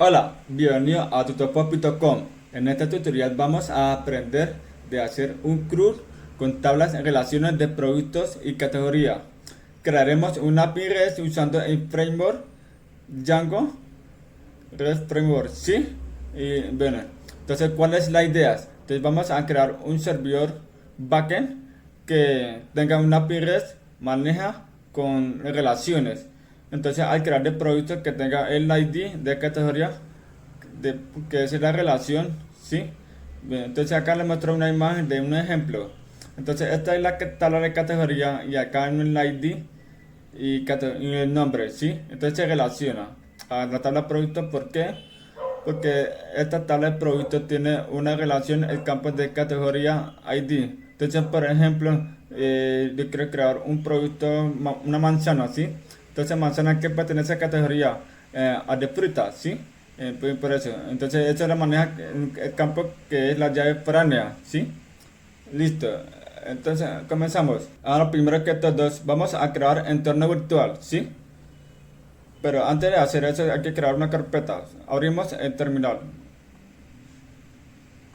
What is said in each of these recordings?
Hola, bienvenido a tutopop.com. En este tutorial vamos a aprender de hacer un CRUD con tablas en relaciones de productos y categoría. Crearemos una API REST usando el framework Django REST Framework, ¿sí? Y bueno, entonces, ¿cuál es la idea? Entonces vamos a crear un servidor backend que tenga una API REST maneja con relaciones. Entonces, al crear el producto que tenga el ID de categoría, de, que es la relación, ¿sí? Bien, entonces acá les muestro una imagen de un ejemplo. Entonces esta es la tabla de categoría y acá en el ID y el nombre, ¿sí? Entonces se relaciona a la tabla de producto. ¿Por qué? Porque esta tabla de producto tiene una relación, el campo de categoría ID. Entonces, por ejemplo, yo quiero crear un producto, una manzana, ¿sí? Entonces, manzana que pertenece a categoría a de fruta, ¿sí? Por eso. Entonces, eso la maneja el campo que es la llave foránea, ¿sí? Listo. Entonces, comenzamos. Ahora, primero que todo, vamos a crear entorno virtual, ¿sí? Pero antes de hacer eso hay que crear una carpeta. Abrimos el terminal.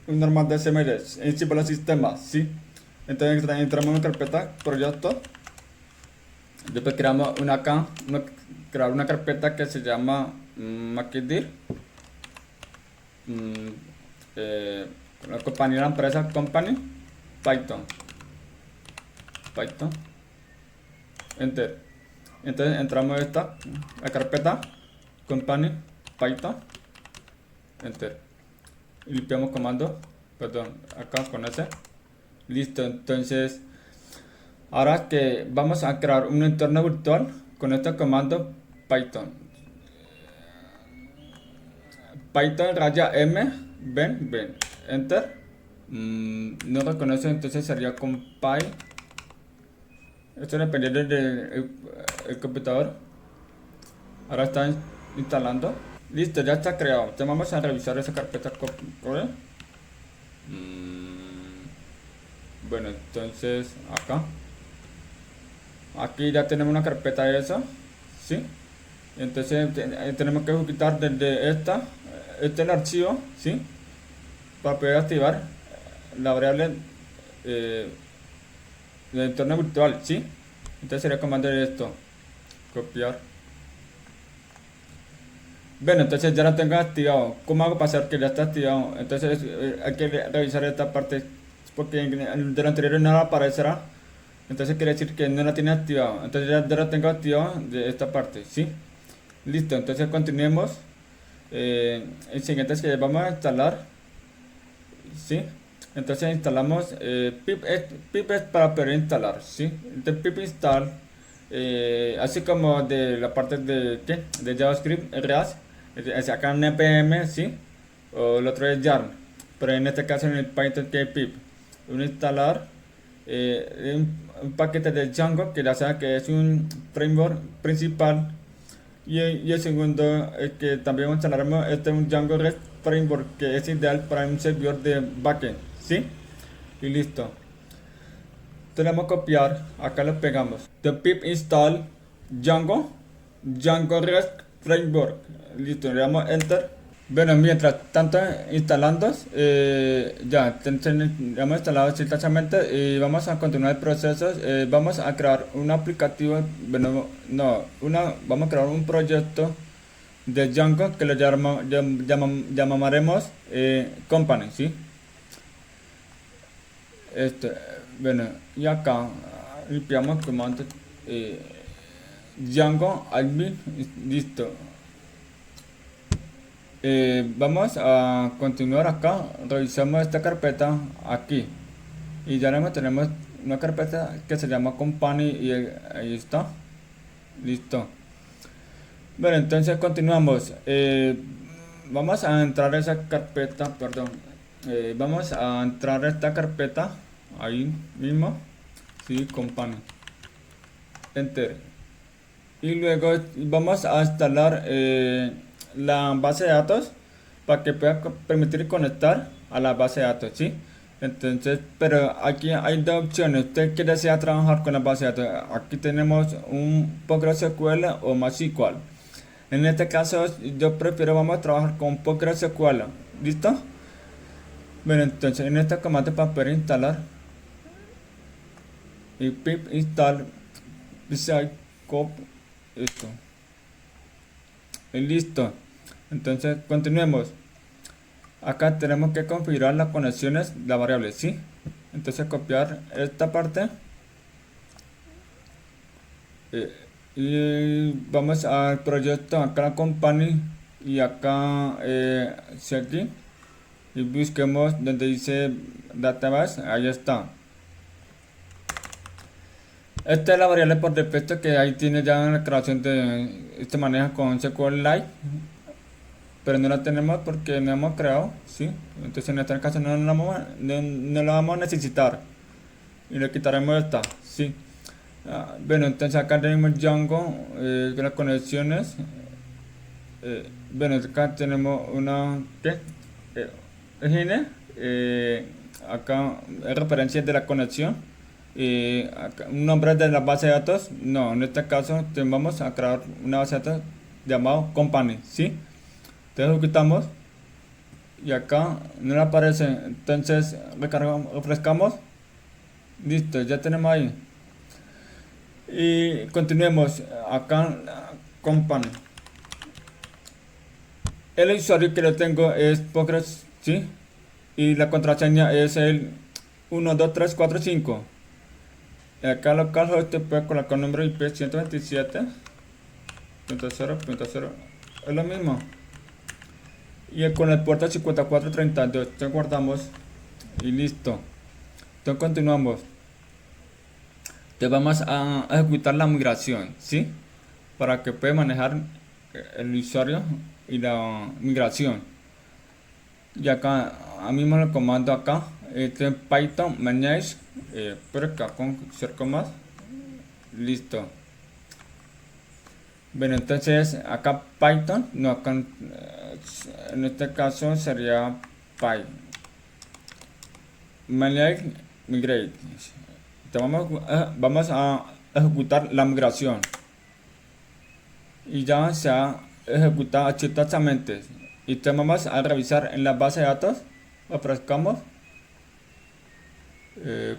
Un normal de CMS. En sí para el sistema, ¿sí? Entonces entramos en una carpeta, proyecto. Después creamos crear una carpeta que se llama Maquidir. Mm, eh, la compañía de la empresa Company. Python. Python. Enter. Entonces entramos en la carpeta Company Python. Enter. Y limpiamos comando. Perdón, acá con ese. Listo, entonces ahora que vamos a crear un entorno virtual con este comando Python. Python raya m, ven, enter. No reconoce, entonces sería compile. Esto depende del el computador. Ahora está instalando. Listo, ya está creado. Entonces vamos a revisar esa carpeta. Bueno, entonces acá. Aquí ya tenemos una carpeta de eso, ¿sí? Entonces tenemos que ejecutar desde este es el archivo, ¿sí? Para poder activar la variable eh, del entorno virtual, ¿sí? Entonces sería comando de esto, copiar. Bueno, entonces ya lo tengo activado. ¿Cómo hago para saber que ya está activado? Entonces hay que revisar esta parte porque de lo anterior no aparecerá. Entonces quiere decir que no la tiene activado. Entonces ya lo tengo activado de esta parte, ¿sí? Listo, entonces continuemos. El siguiente es que vamos a instalar, ¿sí? Entonces instalamos pip es para poder instalar, ¿sí? Entonces pip install, así como de la parte de JavaScript, React, es acá en npm, ¿sí? O el otro es yarn, pero en este caso en el Python que es pip. Un instalar un paquete de Django que ya sabe que es un framework principal y el segundo es que también instalaremos este un Django REST Framework que es ideal para un servidor de backend, ¿sí? Y listo. Tenemos que copiar, acá lo pegamos. The pip install Django REST Framework. Listo, le damos enter. Bueno, mientras tanto instalando, ya hemos instalado exitosamente y vamos a continuar el proceso. Vamos a crear un aplicativo, bueno, no, vamos a crear un proyecto de Django que lo llamaremos Company, ¿sí? Este, bueno, y acá limpiamos comando Django admin, listo. Vamos a continuar acá, revisamos esta carpeta aquí y ya tenemos una carpeta que se llama company y ahí está, listo. Bueno, entonces continuamos. Vamos a entrar a esa carpeta, perdón, vamos a entrar a esta carpeta ahí mismo, sí, company, enter, y luego vamos a instalar la base de datos para que pueda permitir conectar a la base de datos, ¿sí? Entonces, pero aquí hay dos opciones. Usted que desea trabajar con la base de datos. Aquí tenemos un PostgreSQL o MySQL. En este caso yo prefiero, vamos a trabajar con PostgreSQL. ¿Listo? Bueno, entonces en este comando para poder instalar y pip install cop esto y listo. Entonces continuemos. Acá tenemos que configurar las conexiones, la variable, ¿sí? Entonces copiar esta parte y vamos al proyecto, acá la company y acá aquí y busquemos donde dice database, ahí está. Esta es la variable por defecto que ahí tiene ya la creación de este maneja con SQLite, pero no la tenemos porque no hemos creado, ¿sí? Entonces en este caso no la vamos a necesitar y le quitaremos esta, ¿sí? Bueno, entonces acá tenemos Django, las conexiones. Bueno, acá tenemos una ¿qué? Gine, acá es referencia de la conexión. Acá, un nombre de la base de datos. No, en este caso vamos a crear una base de datos llamado company, ¿sí? Entonces lo quitamos y acá no le aparece. Entonces recargamos, refrescamos. Listo, ya tenemos ahí. Y continuemos acá company. El usuario que yo tengo es Postgres, ¿sí? Y la contraseña es el 12345. Acá localhost puede colocar el número IP 127.0.0. Es lo mismo. Y con el puerto 5432. Entonces guardamos y listo. Entonces continuamos. Entonces vamos a ejecutar la migración, ¿sí? Para que pueda manejar el usuario y la migración. Y acá, a mismo el comando acá, este Python manage, por acá con cerco más, listo. Bueno, entonces acá Python, no acá, en este caso sería Py, manage migrate. Entonces vamos a ejecutar la migración y ya se ha ejecutado exitosamente. Y te vamos a revisar en la base de datos, ofrezcamos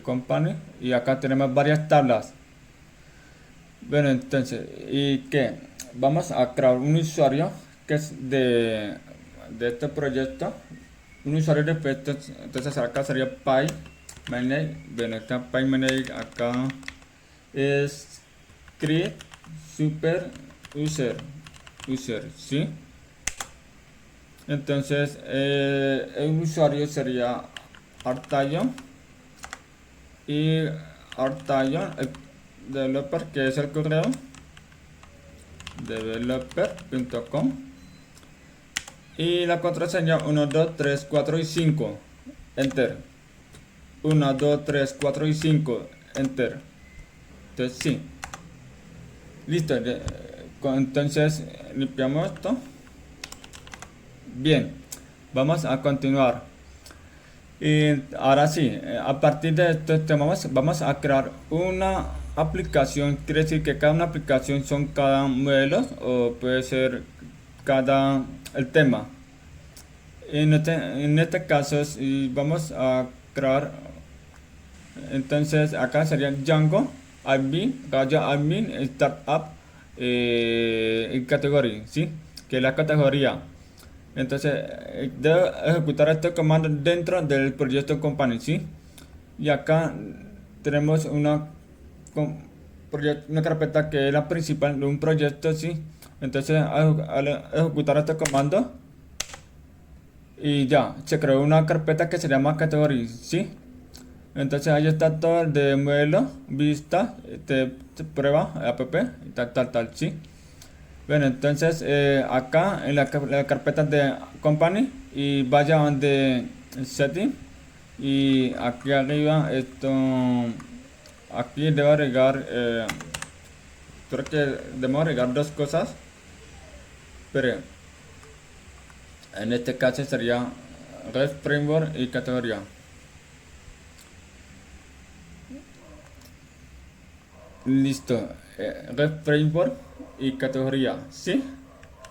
company y acá tenemos varias tablas. Bueno, entonces, ¿y qué? Vamos a crear un usuario que es de este proyecto, un usuario de proyecto. Entonces acá sería PyManage. Bueno, está PyManage, acá es create super user, ¿sí? Entonces el usuario sería Artayon y Artayon developer, que es el correo developer.com, y la contraseña 1 2 3 4 y 5, enter. 1 2 3 4 y 5, enter. Entonces sí, listo. Entonces limpiamos esto. Bien, vamos a continuar. Y ahora sí, a partir de esto vamos a crear una aplicación. Quiere decir que cada una aplicación son cada modelo o puede ser cada el tema. En este caso vamos a crear, entonces acá sería Django admin, Raya admin, startup y categoría, ¿sí? Que es la categoría. Entonces debe ejecutar este comando dentro del proyecto company, ¿sí? Y acá tenemos una carpeta que es la principal de un proyecto, ¿sí? Entonces al ejecutar este comando y ya se creó una carpeta que se llama category, ¿sí? Entonces ahí está todo el de modelo, vista, prueba, app, tal, ¿sí? Bueno, entonces acá en la carpeta de company y vaya donde setting y aquí arriba aquí debo agregar, creo que debemos agregar dos cosas, pero en este caso sería REST framework y categoría. Listo, REST framework y categoría, ¿sí?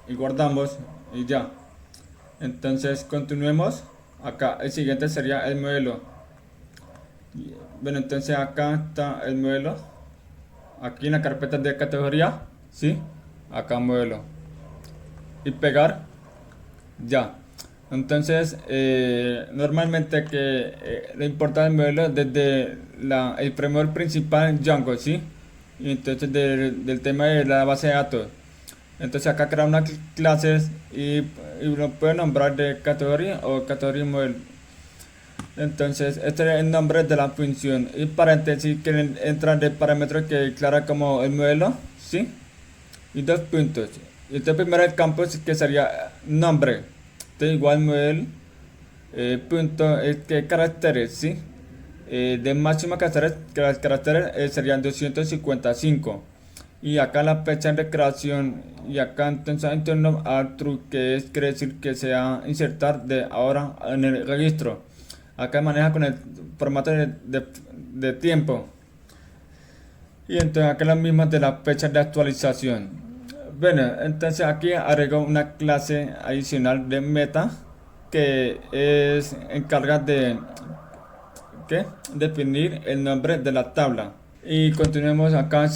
y guardamos y ya. Entonces continuemos. Acá el siguiente sería el modelo. Bueno, entonces acá está el modelo. Aquí en la carpeta de categoría, ¿sí? Acá modelo. Y pegar, ya. Entonces, normalmente lo importante del modelo desde el framework principal Django, ¿sí? Y entonces del tema de la base de datos. Entonces acá crea unas clases y uno puede nombrar de categoría o categoría modelo. Entonces, este es el nombre de la función y paréntesis que entra de parámetro que declara como el modelo, ¿sí? Y dos puntos. Y este primero el campo que sería nombre, este igual modelo, punto, que caracteres, ¿sí? De máximo caracteres serían 255. Y acá la fecha de creación y acá entonces interno al true, que quiere decir que se va a insertar de ahora en el registro. Acá maneja con el formato de tiempo. Y entonces acá la misma de la fecha de actualización. Bueno, entonces aquí agrego una clase adicional de meta que es encarga de definir el nombre de la tabla. Y continuemos acá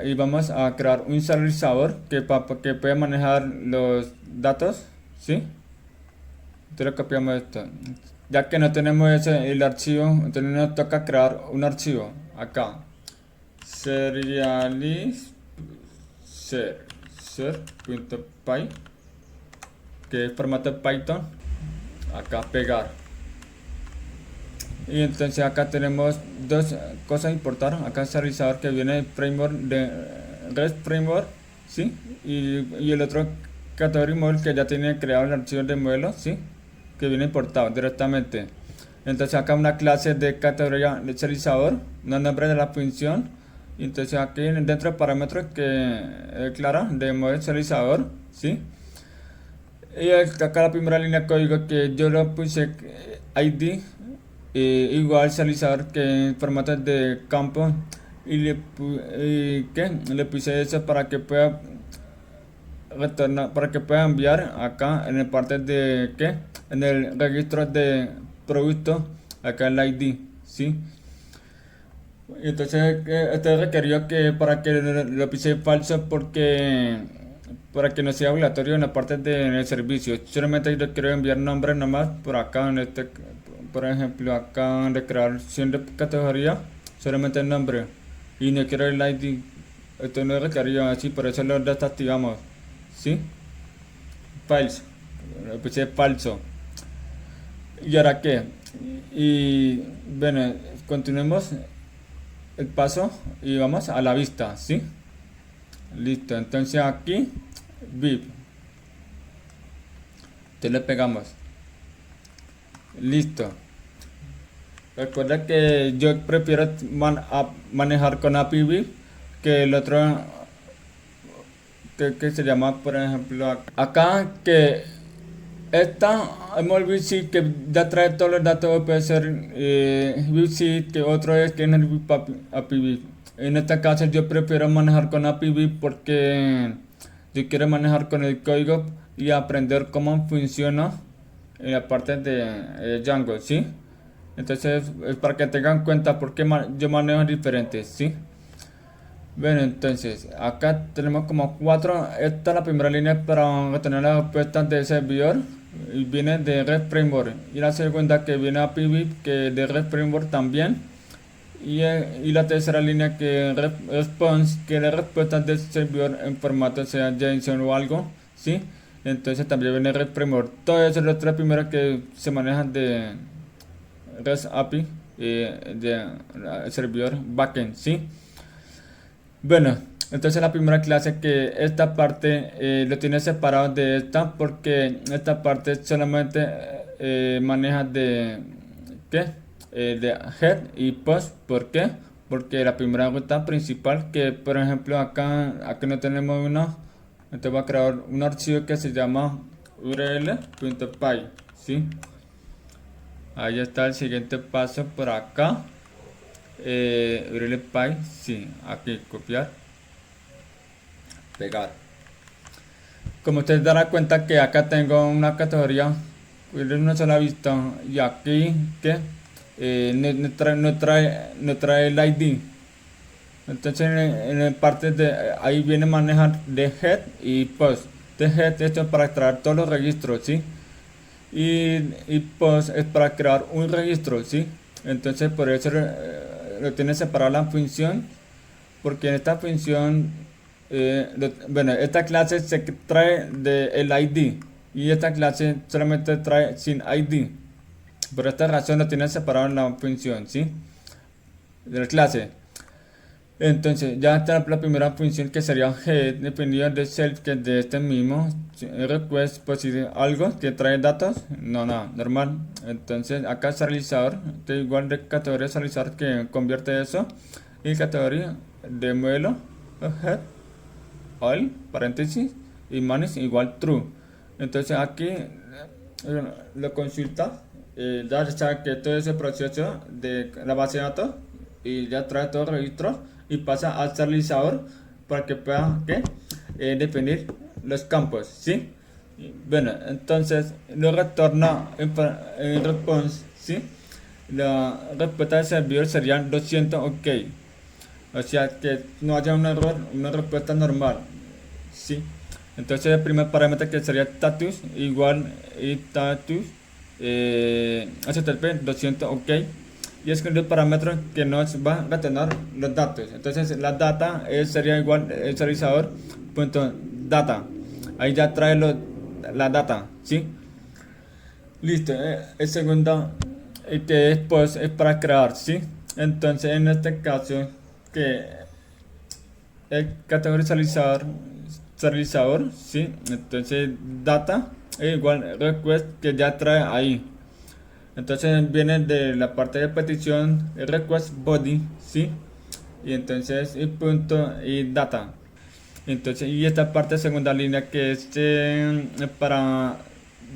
y vamos a crear un serializador que puede manejar los datos, ¿sí? Entonces copiamos esto. Ya que no tenemos el archivo, entonces nos toca crear un archivo acá. Ser.py, que es formato Python. Acá pegar. Y entonces acá tenemos dos cosas a importar. Acá el serializador que viene framework de REST Framework, ¿sí? Y el otro category model que ya tiene creado el archivo de modelo, ¿sí? Que viene importado directamente. Entonces acá una clase de categoría de serializador, un nombre de la función. Y entonces aquí dentro de parámetros que declara de modelo serializador, ¿sí? Y acá la primera línea de código que yo lo puse ID igual serializador que en formato de campo y le puse eso para que pueda retornar, para que pueda enviar acá en el parte de en el registro de producto acá el ID, ¿sí? Y entonces este requirió que para que lo puse falso porque para que no sea obligatorio en la parte del servicio. Solamente yo quiero enviar nombre nomás por acá en por ejemplo acá en declaración de categoría solamente el nombre y no quiero el ID. Esto no es requerido así, por eso lo desactivamos, ¿sí? False, le puse falso. ¿Y ahora qué? Y bueno, continuemos el paso y vamos a la vista, ¿sí? Listo, entonces aquí VIP, te le pegamos, listo. Recuerda que yo prefiero manejar con API VIP que el otro que se llama, por ejemplo acá, que esta MolVC que ya trae todos los datos. Puede ser VC, que otro es que es el API VIP. En este caso yo prefiero manejar con API VIP porque yo quiero manejar con el código y aprender cómo funciona en la parte de Django, ¿sí? Entonces es para que tengan en cuenta porque yo manejo diferentes, ¿sí? Bueno, entonces acá tenemos como cuatro. Esta es la primera línea para obtener las respuestas del servidor y viene de REST Framework, y la segunda que viene API VIP que de REST Framework también, y la tercera línea que response, que es la respuesta del servidor en formato sea JSON o algo, ¿sí? Entonces también viene REST Framework. Todos esos los tres primeros que se manejan de REST API de servidor backend, ¿sí? Bueno, entonces la primera clase que esta parte lo tiene separado de esta porque esta parte solamente maneja de de head y post. ¿Por qué? Porque la primera ruta principal, que por ejemplo aquí no tenemos una, entonces voy a crear un archivo que se llama url.py, ¿sí? Ahí está el siguiente paso por acá. url.py, sí, aquí copiar, pegar. Como ustedes darán cuenta que acá tengo una categoría de una sola vista y aquí que no trae el ID. Entonces en el parte de ahí viene manejar de head y post. De head esto es para extraer todos los registros, ¿sí? Y post es para crear un registro, ¿sí? Entonces por eso lo tiene separada la función, porque en esta función, bueno, esta clase se trae del ID y esta clase solamente trae sin ID. Por esta razón lo tiene separado en la función, ¿sí? De la clase. Entonces ya está la primera función que sería head, dependiendo de self, que es de este mismo. Request, pues si algo que trae datos, no, nada, normal. Entonces acá es realizador, igual de categoría realizador que convierte eso. Y categoría de modelo, head, all, paréntesis, y manes igual true. Entonces aquí lo consulta, ya sabe que todo ese proceso de la base de datos y ya trae todos los registros y pasa al realizador para que pueda definir los campos, ¿sí? Bueno, entonces lo retorna en response, ¿sí? La respuesta del servidor sería 200 OK, o sea que no haya un error, una respuesta normal, ¿sí? Entonces el primer parámetro que sería status igual status http 200 OK, y es que el parámetro que nos va a retornar los datos. Entonces la data sería igual el realizador punto data, ahí ya trae la data, ¿sí? Listo. El segundo que es pues es para crear, ¿sí? Entonces en este caso que el categorizador realizador, ¿sí? Entonces data igual request que ya trae ahí. Entonces viene de la parte de petición el request body, ¿sí? Y entonces y punto y data. Entonces y esta parte segunda línea que es para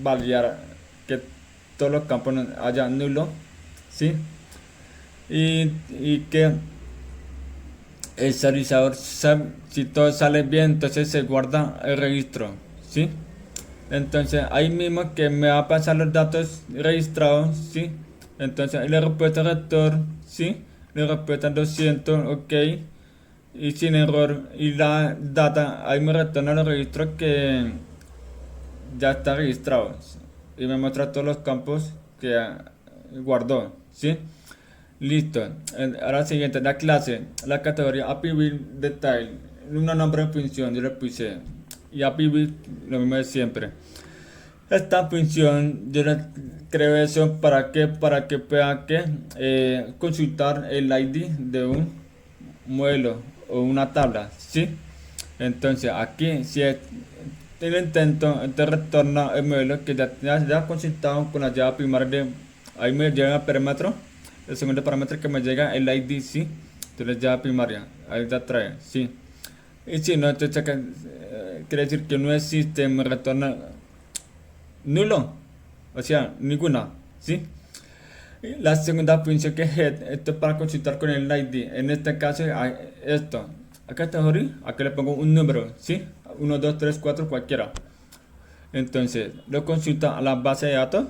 validar que todos los campos haya nulo, ¿sí? Y que el realizador, si todo sale bien, entonces se guarda el registro, ¿sí? Entonces ahí mismo que me va a pasar los datos registrados, ¿sí? Entonces le respuesta al rector, ¿sí? Le respuesta 200, OK, y sin error, y la data, ahí me retorna los registros que ya está registrado y me muestra todos los campos que guardó, ¿sí? Listo. Ahora siguiente, la clase, la categoría API Build Detail, un nombre de función, yo le puse, y API Build lo mismo de siempre. Esta función yo le creo eso para que pueda consultar el ID de un modelo o una tabla, ¿sí? Entonces aquí si el intento te retorna el modelo que ya consultado con la llave primaria de, ahí me llega el parámetro, el segundo parámetro que me llega el ID, ¿sí? Entonces llave primaria, ahí ya trae, ¿sí? Y si no, entonces quiere decir que no existe, me retorna nulo, o sea, ninguna, ¿sí? La segunda función que es head, esto es para consultar con el ID. En este caso, esto, a categoría, aquí le pongo un número, ¿sí? 1, 2, 3, 4, cualquiera. Entonces, lo consulta a la base de datos.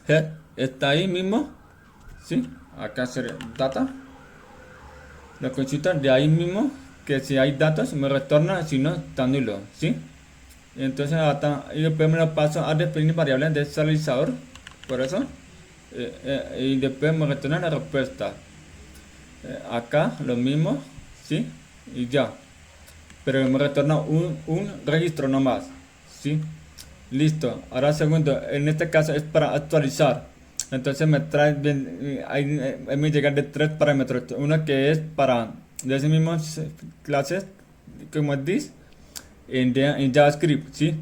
Head está ahí mismo, ¿sí? Acá sería data. Lo consulta de ahí mismo, que si hay datos me retorna, si no, está nulo, ¿sí? Entonces data, y después me lo paso a definir variables de realizador, por eso. Y después me retorna la respuesta. Acá lo mismo, ¿sí? Y ya. Pero me retorna un registro nomás, ¿sí? Listo. Ahora segundo, en este caso es para actualizar. Entonces me trae, ahí me llegan de 3 parámetros. Uno que es para de ese mismo clases, como es this, en JavaScript, ¿sí?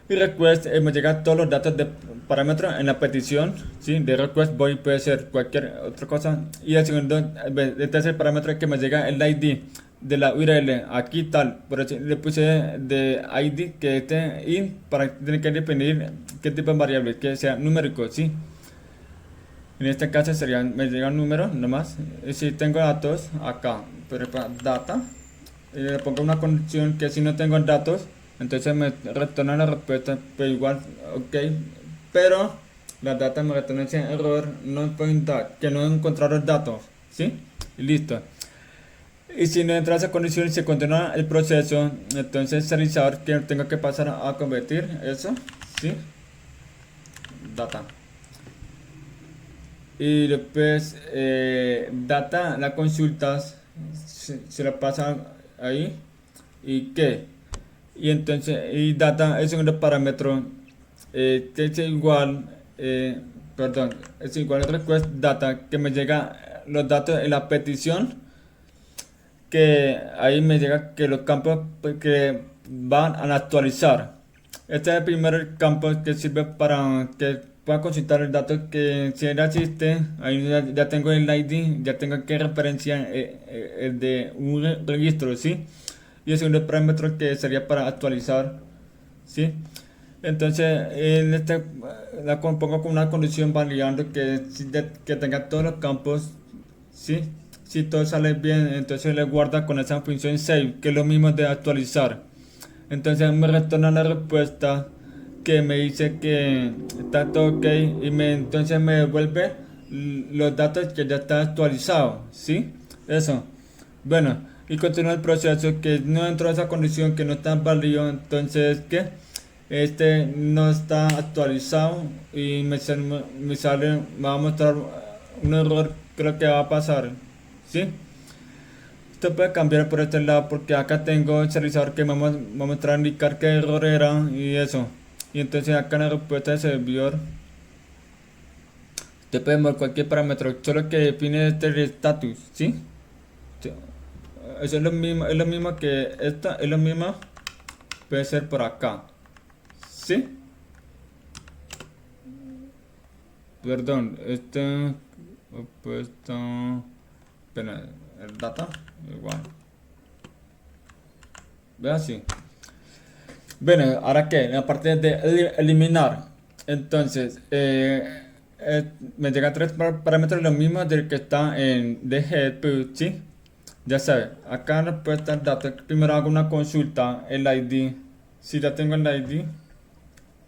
Y request me llega todos los datos de parámetros en la petición, ¿sí? De request body puede ser cualquier otra cosa. Y el segundo, el tercer parámetro que me llega el ID de la URL, aquí tal, por eso le puse de ID que esté int para tener que definir qué tipo de variable, que sea numérico, ¿sí? En este caso me llega un número nomás. Y si tengo datos acá, pero para data, le pongo una condición que si no tengo datos entonces me retorna la respuesta, pero igual, ok, pero la data me retorna ese error, no point that, que no encontraron datos, ¿sí? Y listo. Y si no entra esa condición y se continúa el proceso, entonces el serializador que tenga que pasar a convertir eso, ¿sí? Data. Y después data, la consultas, se la pasa ahí. ¿Y qué? Y entonces, y data es un parámetro que es igual, perdón, es igual al request data que me llega los datos en la petición, que ahí me llega que los campos que van a actualizar. Este es el primer campo que sirve para que pueda consultar el dato que si ya existe. Ahí ya tengo el ID, ya tengo que referencia el de un registro, ¿sí? Y el segundo parámetro que sería para actualizar, ¿sí? Entonces, en este la pongo con una condición validando que tenga todos los campos, ¿sí? Si todo sale bien, entonces le guarda con esa función save, que es lo mismo de actualizar. Entonces me retorna la respuesta que me dice que está todo ok y entonces me devuelve los datos que ya está actualizado, ¿sí? Eso. Bueno, y continúa el proceso que no entró a esa condición, que no está válido, entonces que este no está actualizado y me va a mostrar un error, creo que va a pasar, ¿sí? Esto puede cambiar por este lado porque acá tengo el serializador que me va a mostrar indicar qué error era y eso. Y entonces acá en la respuesta del servidor te puede mover cualquier parámetro, solo que define este status, ¿sí? Eso es lo mismo que esta, es lo mismo, puede ser por acá, ¿sí? Perdón, este, pues espera, el data, igual. Ve así. Bueno, ahora que, aparte de eliminar, entonces, me llega tres parámetros los mismos del que está en DGPUT, ¿sí? Ya sabes, acá en la respuesta al dato, primero hago una consulta, el ID, si ya tengo el ID,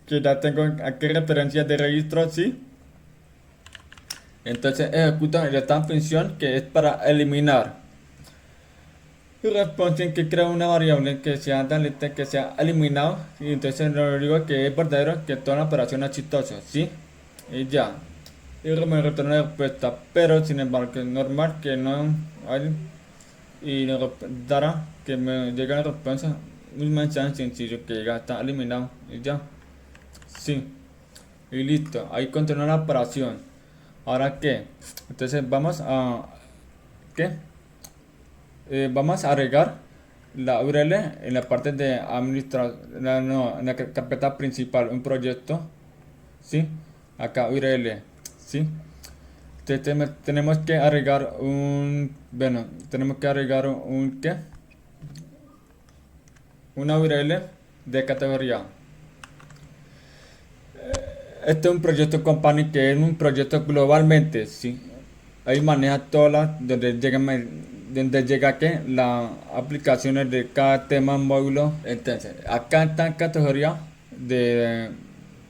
que ya tengo aquí referencias de registro, ¿sí? Entonces ejecuta esta función que es para eliminar. Y responde que crea una variable que sea delete, que sea eliminado. Y entonces lo digo que es verdadero, que toda la operación es exitosa, ¿sí? Y ya. Y me retorna la respuesta. Pero sin embargo es normal que no hay. Y dará que me llegue la respuesta. Un mensaje sencillo que ya está eliminado. Y ya. Sí. Y listo. Ahí continúa la operación. Ahora qué. Entonces vamos a. ¿Qué? Vamos a agregar la URL en la parte de administrar, no, en la carpeta principal, un proyecto, ¿sí? Acá URL, ¿sí? Entonces tenemos que agregar bueno, tenemos que agregar ¿qué? Una URL de categoría. Este es un proyecto company que es un proyecto globalmente, ¿sí? Ahí maneja todas las, donde llega que las aplicaciones de cada tema módulo. Entonces, acá está en categoría de,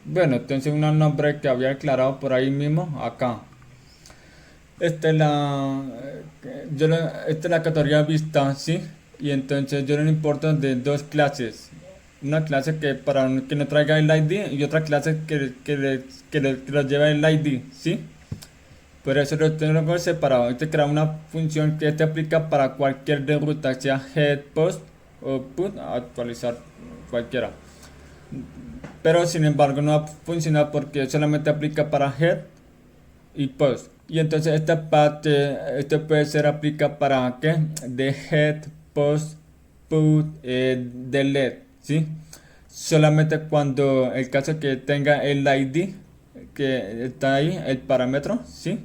bueno, entonces un nombre que había aclarado por ahí mismo, acá. Esta es esta es la categoría vista, ¿sí? Y entonces yo le importo de dos clases. Una clase que para que no traiga el ID y otra clase que lo lleve el ID, ¿sí? Por eso lo tengo separado. Este crea una función que te aplica para cualquier de ruta, sea head, post o put, actualizar cualquiera. Pero sin embargo no va a funcionar porque solamente aplica para head y post. Y entonces esta parte, esto puede ser aplica para ¿qué? De head, post, put, delete, ¿sí? Solamente cuando el caso que tenga el ID que está ahí, el parámetro, ¿sí?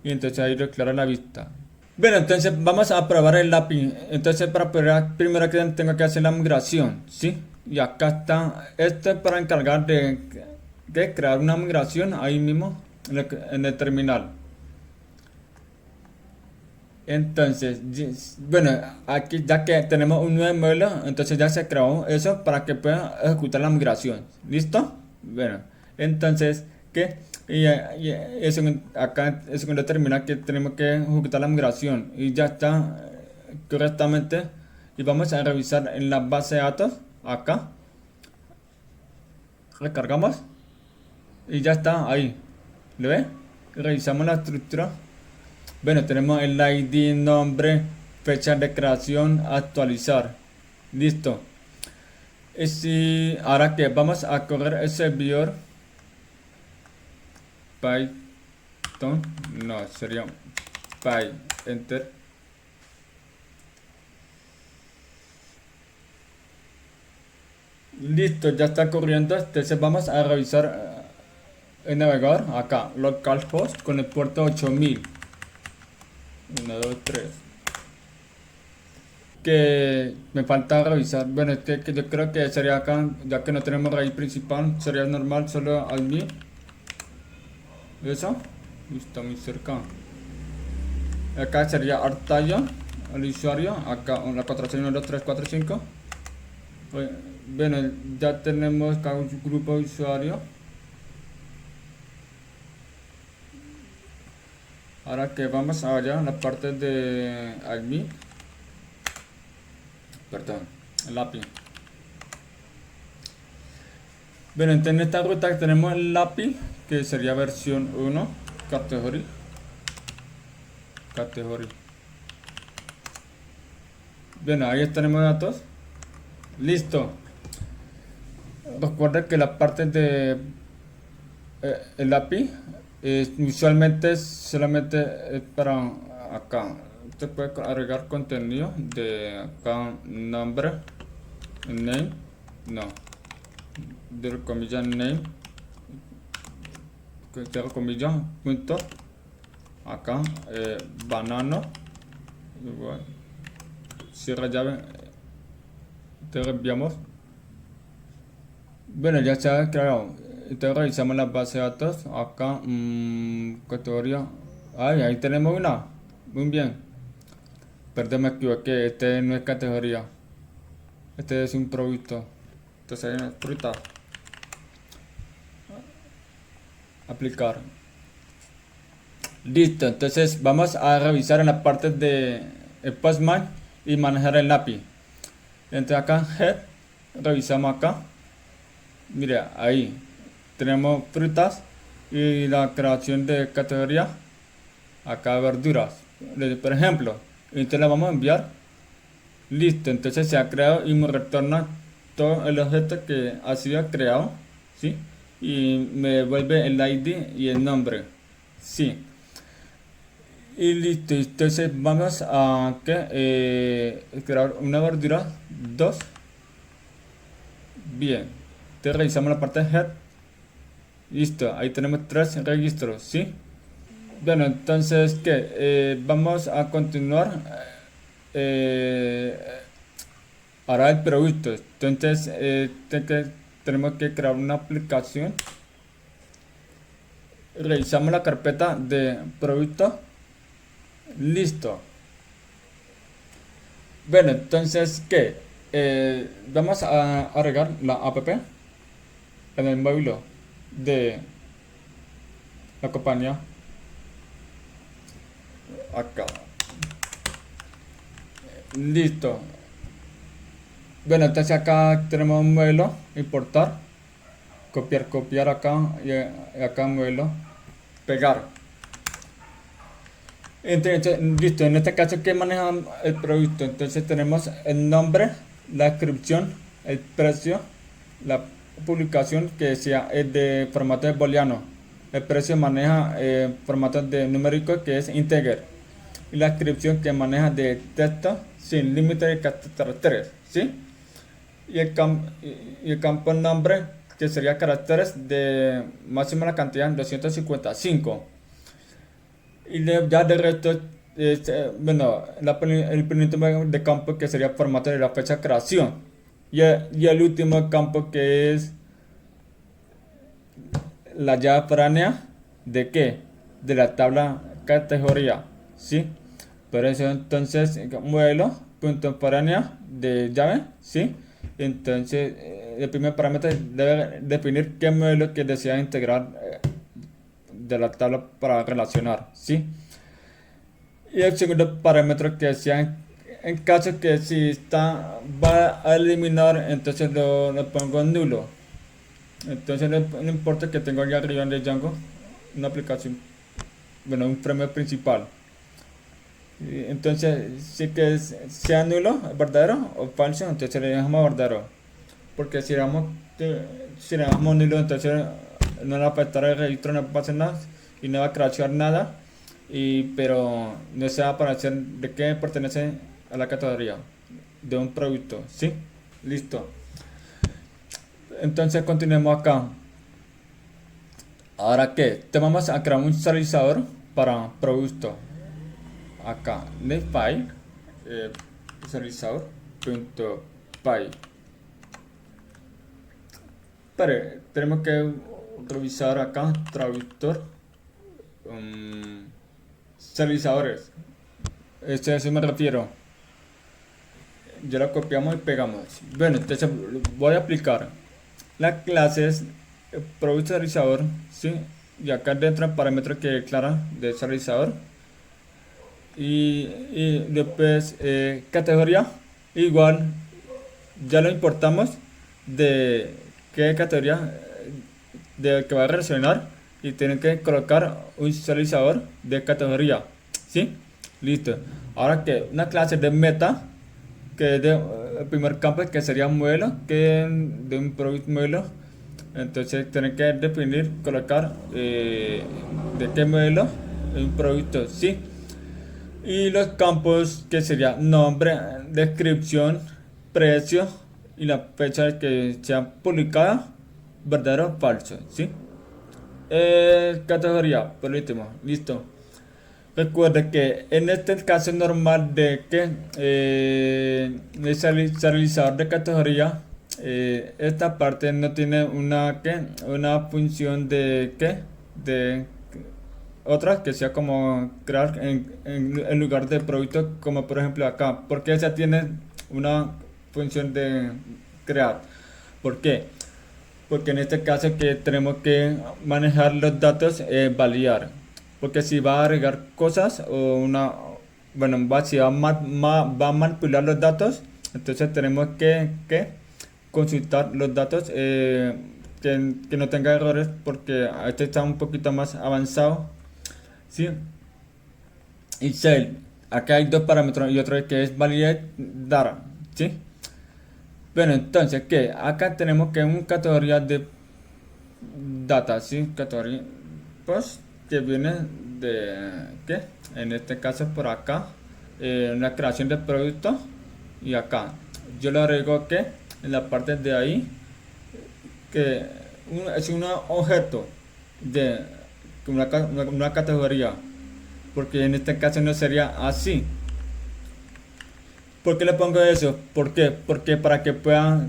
Y entonces ahí declara la vista. Bueno, entonces vamos a probar el API. Entonces para probar, primero que tengo que hacer la migración, ¿sí? Y acá está, este es para encargar de crear una migración ahí mismo en el terminal. Entonces, bueno, aquí ya que tenemos un nuevo modelo, entonces ya se creó eso para que pueda ejecutar la migración. ¿Listo? Bueno, entonces, ¿qué? Eso, acá el segundo termina que tenemos que ejecutar la migración y ya está correctamente. Y vamos a revisar en la base de datos, acá, recargamos y ya está ahí. ¿Lo ve? Revisamos la estructura. Bueno, tenemos el ID, nombre, fecha de creación, actualizar. Listo. Y si ahora que vamos a correr el servidor Python, no, sería Py, enter. Listo, ya está corriendo. Entonces vamos a revisar el navegador acá, localhost con el puerto 8000. 1, 2, 3. Que me falta revisar. Bueno, que yo creo que sería acá, ya que no tenemos raíz principal, sería normal solo admin. Eso está muy cerca. Acá sería Artaya, el usuario. Acá la 4612345. Bueno, ya tenemos acá un grupo de usuario. Ahora que vamos allá, la parte de admin. Perdón, el API. Bueno, entonces en esta ruta tenemos el API, que sería versión 1, category. Bueno, ahí tenemos datos. Listo. Recuerda que la parte de el API usualmente solamente es para acá. Usted puede agregar contenido de acá, nombre, name, no, de comillas name, de comillas, punto, acá, banano, igual, cierra llave, te enviamos. Bueno, ya se ha creado. Entonces revisamos la base de datos. Acá, categoría. Ay, ahí tenemos una. Muy bien. Perdón, me equivoqué. Este no es categoría. Este es un producto. Entonces hay una fruta. Aplicar. Listo. Entonces vamos a revisar en la parte de el Postman y manejar el API. Entonces acá, head. Revisamos acá. Mira, ahí tenemos frutas y la creación de categoría. Acá verduras. Por ejemplo, entonces la vamos a enviar. Listo, entonces se ha creado y me retorna todo el objeto que ha sido creado. ¿Sí? Y me devuelve el ID y el nombre. Sí. Y listo, entonces vamos a crear una verdura 2. Bien. Entonces revisamos la parte de head. Listo, ahí tenemos 3 registros, ¿sí? Bueno, entonces, ¿qué? Vamos a continuar. Ahora el producto. Entonces, tenemos que crear una aplicación. Revisamos la carpeta de producto. Listo. Bueno, entonces, ¿qué? Vamos a agregar la app en el módulo de la compañía. Acá. Listo. Bueno, entonces acá tenemos un modelo, importar, copiar acá y acá modelo, pegar. Entonces, listo, en este caso que maneja el producto, entonces tenemos el nombre, la descripción, el precio, la publicación que sea es de formato de booleano. El precio maneja formato de numérico que es integer. Y la descripción que maneja de texto sin límite de caracteres, ¿sí? Y el campo nombre que sería caracteres de máxima la cantidad 255. Y ya de resto, bueno, el penúltimo de campo que sería formato de la fecha de creación. Y el último campo que es la llave foránea de qué? De la tabla categoría, ¿sí? Por eso entonces modelo contemporáneo de llave, ¿sí? Entonces el primer parámetro debe definir qué modelo que desea integrar de la tabla para relacionar, ¿sí? Y el segundo parámetro que sea en caso que si está va a eliminar, entonces lo pongo en nulo. Entonces no importa que tenga aquí arriba en Django una aplicación, bueno, un framework principal. Entonces, si que sea nulo, verdadero o falso, entonces le dejamos verdadero. Porque si le dejamos nulo, entonces no le va a afectar el registro, no pasa nada y no va a crashear nada. Pero no se va a aparecer de qué pertenece a la categoría de un producto. ¿Sí? Listo. Entonces continuemos acá. Ahora qué, te vamos a crear un serializador para producto. Acá, netfile, serializador.py. Pero tenemos que revisar acá traductor, serializadores. A eso me refiero. Ya lo copiamos y pegamos. Bueno, entonces voy a aplicar las clases producto serializador, ¿sí? Y acá dentro el parámetro que declara de serializador. Y después categoría igual ya lo importamos de qué categoría de que va a relacionar y tienen que colocar un serializador de categoría, ¿sí? Listo. Ahora que una clase de meta que es de el primer campo que sería un modelo que de un product modelo, entonces tienen que definir colocar de qué modelo un producto, ¿sí? Y los campos que sería nombre, descripción, precio y la fecha que sea publicada, verdadero o falso, ¿sí? Categoría, por último, listo. Recuerde que en este caso normal de que el serializador de categoría, esta parte no tiene una función de que de otra que sea como crear en lugar de producto, como por ejemplo acá, porque esa tiene una función de crear. ¿Por qué? Porque en este caso que tenemos que manejar los datos, validar. Porque si va a agregar cosas o bueno, si va a manipular los datos, entonces tenemos que consultar los datos, que no tenga errores, porque este está un poquito más avanzado. ¿Sí? Y sale. Acá hay dos parámetros y otro que es validate data. ¿Sí? Bueno, entonces, ¿qué? Acá tenemos que una categoría de data, ¿sí? Categoría, pues, que viene de, ¿qué? En este caso por acá, la creación de producto. Y acá, yo le agrego que en la parte de ahí, que es un objeto de una categoría, porque en este caso no sería así. ¿Por qué le pongo eso? ¿Por qué? Porque para que pueda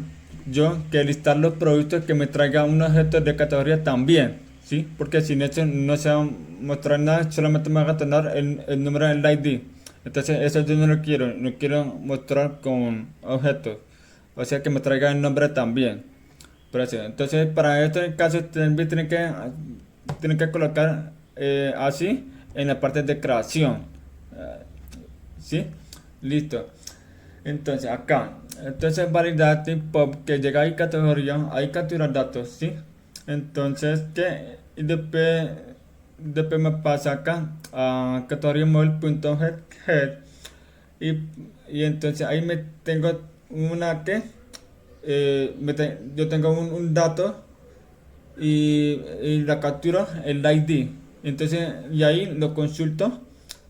yo que listar los productos que me traiga un objeto de categoría también, ¿sí? Porque sin eso no se va a mostrar nada, solamente me va a retornar el número del ID. Entonces eso yo no lo quiero, no quiero mostrar con objetos, o sea que me traiga el nombre también. Por eso, entonces para este caso también tienen que colocar así en la parte de creación, ¿sí? Listo. Entonces acá, entonces validar tipo que llega ahí categoría, ahí capturar datos, ¿sí? Entonces que y después me pasa acá a categoría model.head y, y entonces ahí me tengo una que yo tengo un dato y la captura el ID, entonces y ahí lo consulto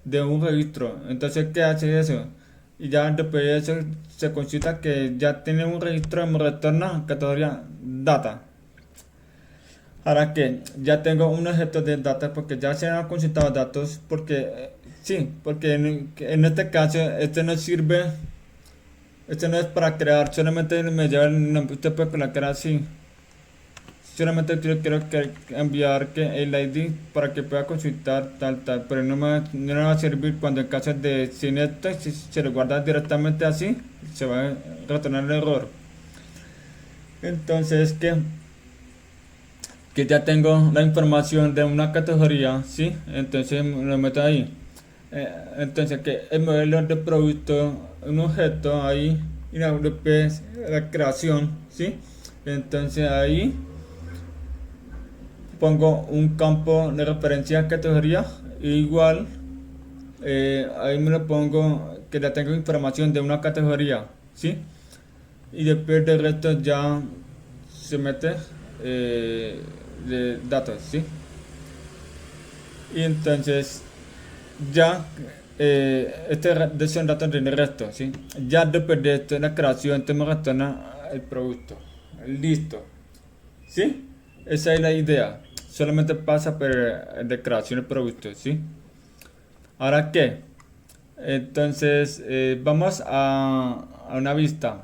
de un registro. Entonces ¿qué hace eso? Y ya después de eso se consulta que ya tiene un registro, me retorna categoría data. Ahora que ya tengo un objeto de data porque ya se han consultado datos, porque sí, porque en este caso este no sirve, este no es para crear, solamente me lleva el nombre. Usted puede colocar así, solamente quiero enviar que el ID para que pueda consultar tal, pero no me va a servir cuando en caso de sin esto, si se lo guarda directamente así, se va a retornar el error. Entonces que ya tengo la información de una categoría, ¿sí? Entonces lo meto ahí. Entonces que el modelo de producto, un objeto ahí, y la creación, ¿sí? Entonces ahí pongo un campo de referencia categoría, igual ahí me lo pongo que ya tengo información de una categoría, ¿sí? Y después del resto ya se mete de datos, ¿sí? Y entonces ya estos son datos del resto, ¿sí? Ya después de esto, la creación, te me retorna el producto. Listo. ¿Sí? Esa es la idea. Solamente pasa por de creación de producto, ¿sí? ¿Ahora qué? Entonces, vamos a una vista.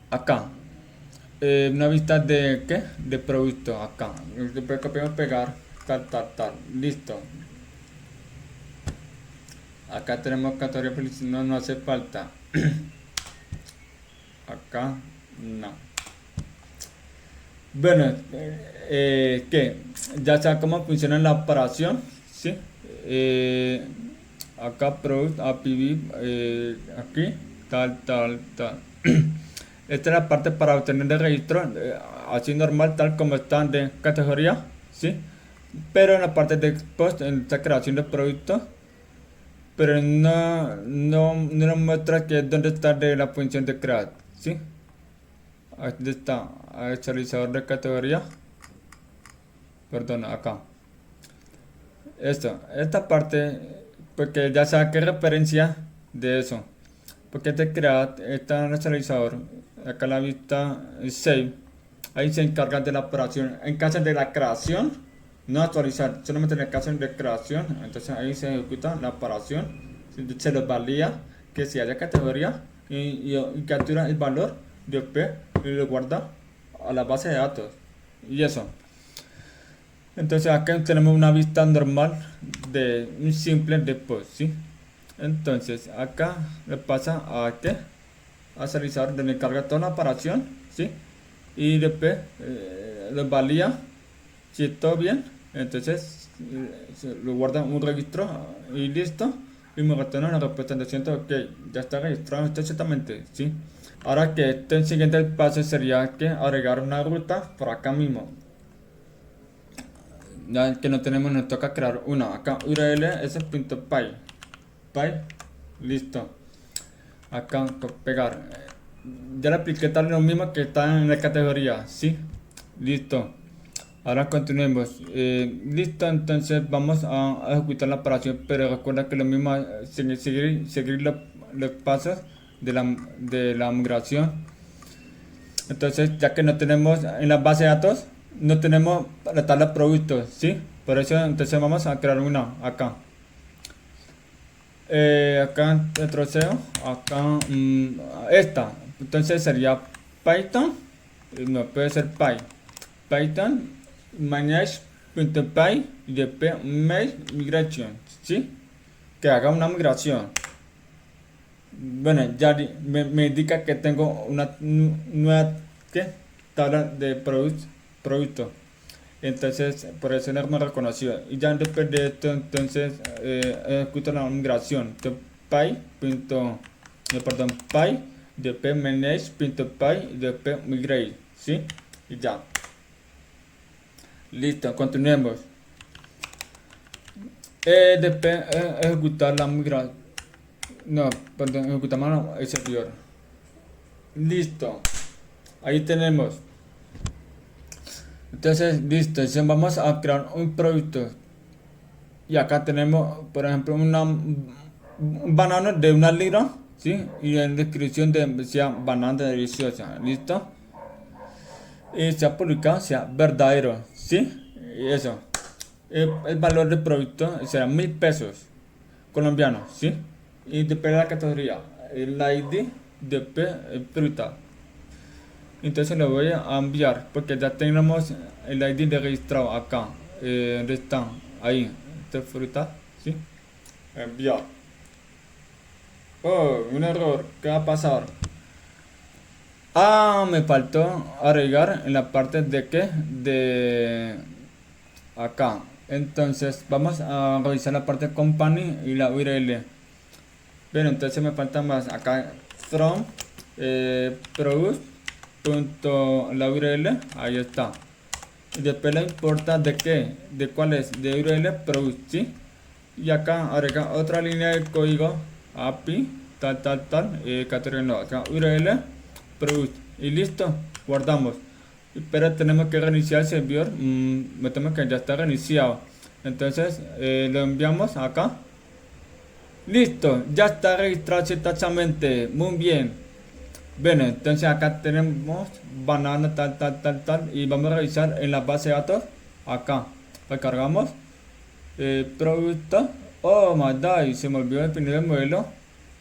Acá. Una vista de ¿qué? De producto. Acá. Después copiamos, pegar. Tal. Listo. Acá tenemos categoría publicidad. No hace falta. Acá. No. Bueno, ¿qué? Ya sabes cómo funciona la operación, ¿sí? Acá product, API, aquí, tal. Esta es la parte para obtener el registro, así normal, tal como están de categoría, ¿sí? Pero en la parte de post, en esta creación de producto, pero no nos muestra que es donde está de la función de crear, ¿sí? Aquí está, actualizador de categoría. Perdón, acá. Esta parte, porque ya saqué referencia de eso. Porque te crea este actualizador. Acá la vista save. Ahí se encarga de la operación. En caso de la creación, no actualizar, solamente en el caso de creación. Entonces ahí se ejecuta la operación. Se lo valida que si haya categoría y captura el valor de P y lo guarda a la base de datos. Y eso. Entonces acá tenemos una vista normal de un simple de post, ¿sí? Entonces acá le pasa a que a realizar donde carga toda la operación, ¿sí? Y después lo valida si todo bien, entonces lo guarda en un registro y listo, y me retorna una respuesta de ciento que ya está registrado exactamente, ¿sí? Ahora que el siguiente paso sería que agregar una ruta por acá mismo. Ya que no tenemos, nos toca crear una. Acá URL py, listo. Acá pegar. Ya le apliqué tal lo mismo que está en la categoría, ¿sí? Listo. Ahora continuemos. Listo, entonces vamos a ejecutar la operación, pero recuerda que lo mismo, seguir los pasos de la migración. Entonces, ya que no tenemos en la base de datos, no tenemos la tabla de productos, ¿sí? Por eso, entonces vamos a crear una acá. Acá retrocedo, acá esta. Entonces sería Python, no puede ser Python manage.py y después migration, ¿sí? Que haga una migración. Bueno, ya me indica que tengo una nueva tabla de producto. Entonces, por eso no me reconoció. Y ya después de esto, entonces ejecuto la migración. Py, después manage.py y después migrate, ¿sí? Y ya. Listo, continuemos. Después ejecutar la migración. No, perdón, ejecutamos el servidor. Listo. Ahí tenemos. Entonces, listo. Entonces vamos a crear un producto. Y acá tenemos, por ejemplo, un banano de 1 libra, ¿sí? Y en descripción decía banana deliciosa. ¿Listo? Y se ha publicado, sea verdadero, ¿sí? Y eso. El valor del producto será 1.000 pesos colombianos, ¿sí? Y depende de la categoría, el ID, después fruta. Entonces lo voy a enviar porque ya tenemos el ID de registrado acá. ¿Dónde está? Ahí. Este fruta, ¿sí? Enviar. Oh, un error. ¿Qué va a pasar? Ah, me faltó agregar en la parte de qué? De acá. Entonces vamos a revisar la parte company y la URL. Bien, entonces me falta más acá from product punto la URL, ahí está. Y después le importa de qué, de cuál es, de URL product, ¿sí? Y acá agrega otra línea de código API tal categoría no, acá URL product y listo, guardamos. Pero tenemos que reiniciar el servidor, me temo que ya está reiniciado. Entonces lo enviamos acá. Listo, ya está registrado exactamente, muy bien. Bueno, entonces acá tenemos banana tal y vamos a revisar en la base de datos. Acá, recargamos producto. Oh my god, se me olvidó definir el modelo,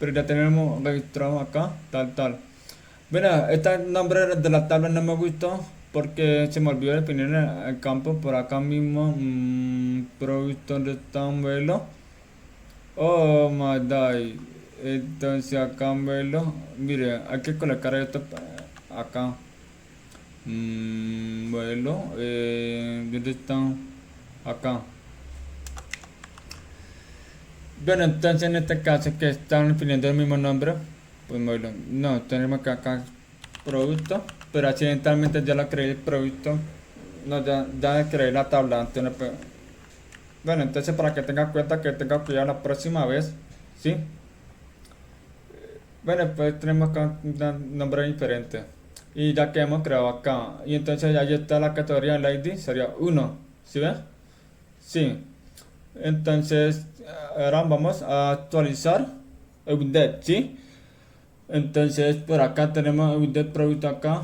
pero ya tenemos registrado acá, tal. Bueno, este nombre de la tabla no me gustó porque se me olvidó definir el campo por acá mismo. Producto, ¿dónde está un modelo? Oh my god. Entonces acá modelo, mire, hay que colocar esto acá. Modelo, ¿dónde están? Acá. Bueno, entonces en este caso que están definiendo el mismo nombre, pues modelo. No, tenemos que acá producto, pero accidentalmente ya la creé el producto. No, ya creé la tabla. Entonces, bueno, entonces para que tenga cuenta que tenga cuidado la próxima vez, ¿sí? Bueno, pues tenemos acá un nombre diferente. Y ya que hemos creado acá. Y entonces ya está la categoría del ID, sería 1. ¿Sí ven? Sí. Entonces, ahora vamos a actualizar update, ¿sí? Entonces, por acá tenemos update producto acá.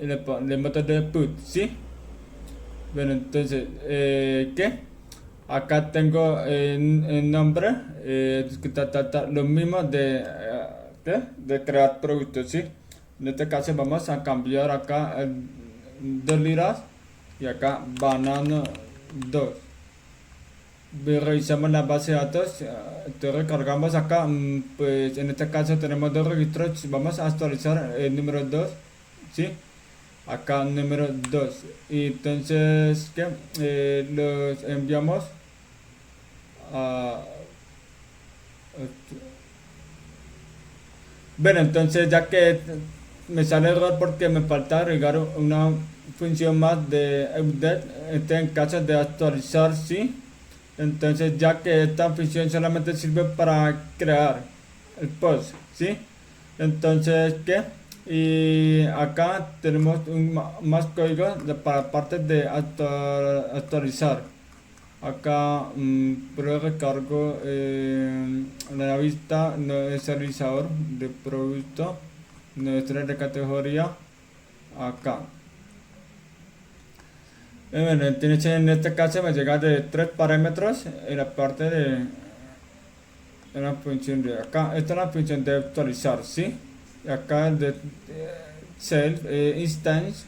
Y le meto de put, ¿sí? Bueno, entonces, ¿qué? Acá tengo el nombre, lo mismo de, ¿qué? De crear productos, ¿sí? En este caso vamos a cambiar acá 2 liras y acá banana 2. Revisamos la base de datos, entonces recargamos acá, pues en este caso tenemos 2 registros, vamos a actualizar el número 2, ¿sí? Acá número 2 y entonces ¿qué? Los enviamos a... Bueno, entonces ya que me sale error porque me falta agregar una función más de update, en caso de actualizar, sí. Entonces ya que esta función solamente sirve para crear el post, sí. Entonces, ¿qué? Y acá tenemos más código para partes de actualizar. Acá prueba recargo la vista no es el realizador de producto, no es de categoría acá. Bueno, entonces en este caso me llega de 3 parámetros en la parte de la función de acá. Esta es la función de actualizar, ¿sí? Y acá de self instance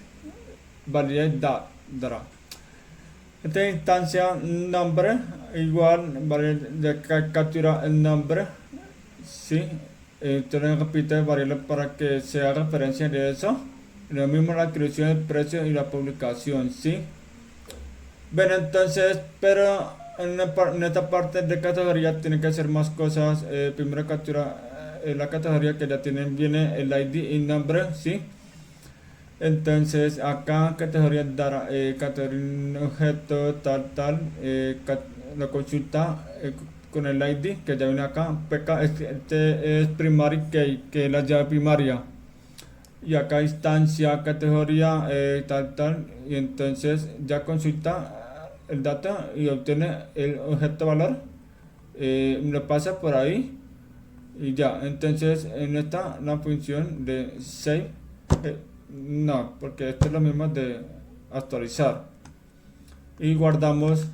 validate data. Esta instancia nombre igual de captura el nombre, sí. Entonces repite variable para que sea referencia de eso. Lo mismo la creación del precio y la publicación, sí. Bueno, entonces, pero en esta parte de categoría tiene que hacer más cosas. Primero captura la categoría que ya tienen, viene el ID y nombre, sí. Entonces acá categoría dar categoría objeto tal la consulta con el ID que ya viene acá. PK este es primary key, que es la llave primaria, y acá instancia categoría tal y entonces ya consulta el dato y obtiene el objeto valor, lo pasa por ahí y ya. Entonces en esta la función de save no, porque esto es lo mismo de actualizar y guardamos,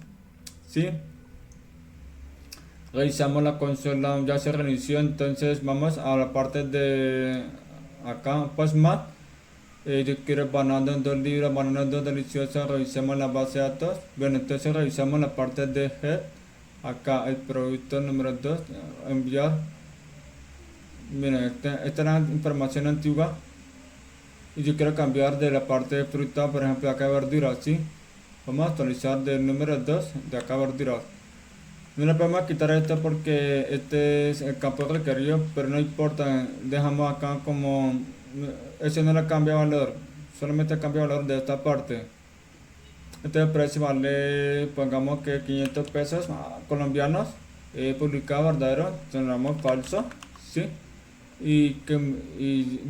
¿sí? Revisamos la consola, ya se reinició. Entonces vamos a la parte de acá, Postmat, Yo quiero banana en 2 libras, banana 2 deliciosas, revisemos la base de datos. Bueno, entonces revisamos la parte de head. Acá el producto número 2, enviar. Miren, esta es la información antigua. Y yo quiero cambiar de la parte de fruta, por ejemplo, acá verduras, ¿sí? Vamos a actualizar del número 2 de acá verduras. No le podemos quitar esto porque este es el campo requerido, pero no importa, dejamos acá como eso no le cambia valor, solamente cambia valor de esta parte. Este el precio vale, pongamos que 500 pesos colombianos, publicado verdadero, tenemos falso, ¿sí? Y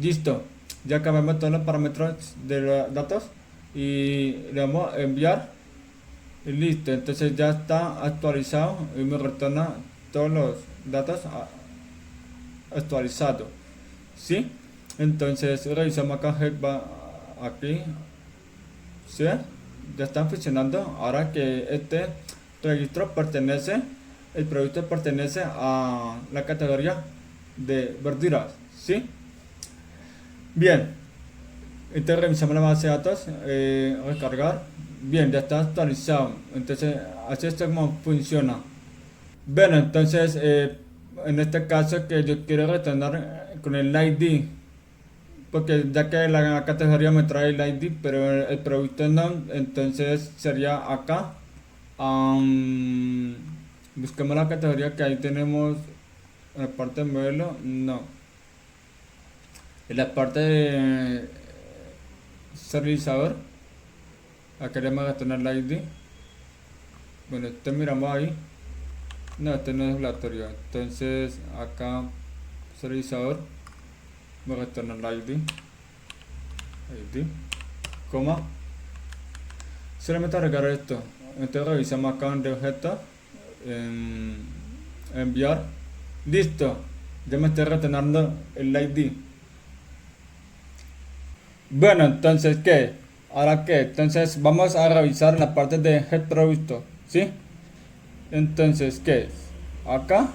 listo, ya cambiamos todos los parámetros de los datos y le damos a enviar. Y listo, entonces ya está actualizado y me retorna todos los datos actualizados. ¿Sí? Entonces revisamos acá, aquí. ¿Sí? Ya están funcionando. Ahora que este registro pertenece, el producto pertenece a la categoría de verduras. ¿Sí? Bien. Entonces revisamos la base de datos, recargar. Bien, ya está actualizado. Entonces, así es como funciona. Bueno, entonces, en este caso que yo quiero retornar con el ID, porque ya que la categoría me trae el ID, pero el producto no, entonces sería acá. Am, Busquemos la categoría que ahí tenemos en la parte de modelo, no. En la parte de serializador. Acá le vamos a tener la ID. Bueno, este miramos ahí. No, este no es aleatorio. Entonces, acá, serializador. Voy a tener la ID. ID. Coma. Solamente agregar esto. Entonces, revisamos acá en de objeto. Enviar. Listo. Ya me estoy retornando el ID. Bueno, entonces, ¿qué? Ahora que, entonces vamos a revisar la parte de head producto, ¿sí? Entonces, ¿qué es? Acá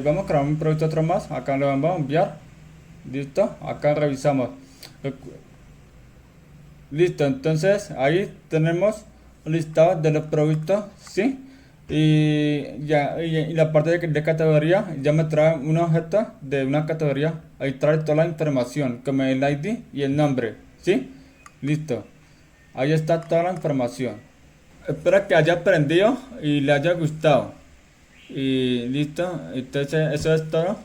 vamos a crear un producto otro más, acá lo vamos a enviar, listo, acá revisamos, listo, entonces ahí tenemos un listado de los productos, ¿sí? Y ya, y la parte de categoría ya me trae un objeto de una categoría, ahí trae toda la información, como el ID y el nombre, ¿sí? Listo. Ahí está toda la información. Espero que haya aprendido y le haya gustado. Y listo. Entonces eso es todo.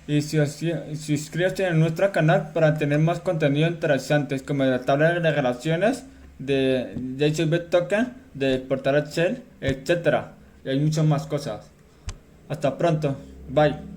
Y suscríbete a nuestro canal para tener más contenido interesantes como la tabla de relaciones de JSON Token, de portal Excel, etcétera. Y hay muchas más cosas. Hasta pronto. Bye.